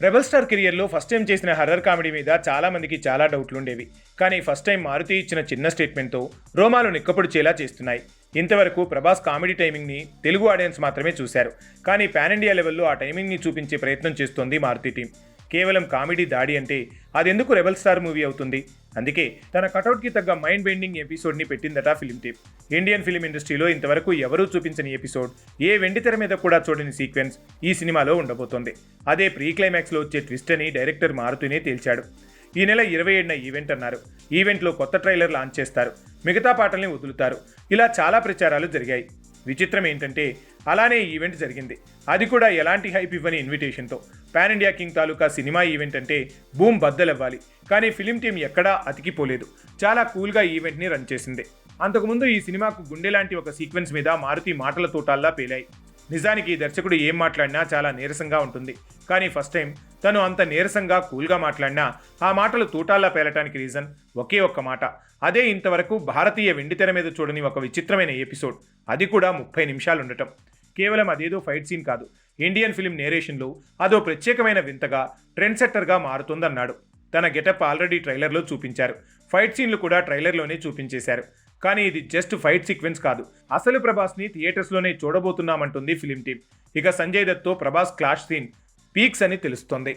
Rebel star కెరియర్లో first time చేసిన horror comedy మీద చాలా మందికి చాలా డౌట్లు ఉండేవి. కానీ ఫస్ట్ టైం మారుతి ఇచ్చిన చిన్న స్టేట్మెంట్తో రోమాలు నిక్కపొడిచేలా చేస్తున్నాయి. ఇంతవరకు ప్రభాస్ కామెడీ టైమింగ్ని తెలుగు ఆడియన్స్ మాత్రమే చూశారు. కానీ పాన్ ఇండియా లెవెల్లో ఆ టైమింగ్ని చూపించే ప్రయత్నం చేస్తోంది మారుతి టీం. కేవలం కామెడీ దాడి అంటే అదెందుకు రెబల్ స్టార్ మూవీ అవుతుంది? అందుకే తన కటౌట్కి తగ్గ మైండ్ బెండింగ్ ఎపిసోడ్ని పెట్టిందట ఫిలిం టీం. ఇండియన్ ఫిలిం ఇండస్ట్రీలో ఇంతవరకు ఎవరూ చూపించని ఎపిసోడ్, ఏ వెండితెర మీద కూడా చూడని సీక్వెన్స్ ఈ సినిమాలో ఉండబోతోంది. అదే ప్రీ క్లైమాక్స్లో వచ్చే ట్విస్ట్ అని డైరెక్టర్ మారుతూనే తేల్చాడు. ఈ నెల 27న ఈవెంట్ అన్నారు. ఈవెంట్లో కొత్త ట్రైలర్ లాంచ్ చేస్తారు, మిగతా పాటల్ని వదులుతారు. ఇలా చాలా ప్రచారాలు జరిగాయి. విచిత్రం ఏంటంటే అలానే ఈవెంట్ జరిగింది. అది కూడా ఎలాంటి హైప్ ఇవ్వని ఇన్విటేషన్తో. పాన్ ఇండియా కింగ్ తాలూకా సినిమా ఈవెంట్ అంటే బూమ్ బద్దలవ్వాలి. కానీ ఫిలిం టీం ఎక్కడా అతికిపోలేదు. చాలా కూల్గా ఈవెంట్ని రన్ చేసింది. అంతకుముందు ఈ సినిమాకు గుండె లాంటి ఒక సీక్వెన్స్ మీద మారుతి మాటల తోటాల్లా పేలాయి. నిజానికి దర్శకుడు ఏం మాట్లాడినా చాలా నీరసంగా ఉంటుంది. కానీ ఫస్ట్ టైం తను అంత నీరసంగా కూల్గా మాట్లాడినా ఆ మాటలు తూటాల్లా పేలటానికి రీజన్ ఒకే ఒక్క మాట. అదే ఇంతవరకు భారతీయ వెండితెర మీద చూడని ఒక విచిత్రమైన ఎపిసోడ్. అది కూడా 30 నిమిషాలు ఉండటం. కేవలం అదేదో ఫైట్ సీన్ కాదు, ఇండియన్ ఫిలిం నేరేషన్లో అదో ప్రత్యేకమైన వింతగా ట్రెండ్ సెట్టర్గా మారుతుందన్నాడు. తన గెటప్ ఆల్రెడీ ట్రైలర్లో చూపించారు. ఫైట్ సీన్లు కూడా ట్రైలర్లోనే చూపించేశారు. కానీ ఇది జస్ట్ ఫైట్ సీక్వెన్స్ కాదు, అసలు ప్రభాస్ని థియేటర్స్లోనే చూడబోతున్నామంటుంది ఫిలిం టీం. ఇక సంజయ్ దత్తో ప్రభాస్ క్లాష్ సీన్ పీక్స్ అని తెలుస్తోంది.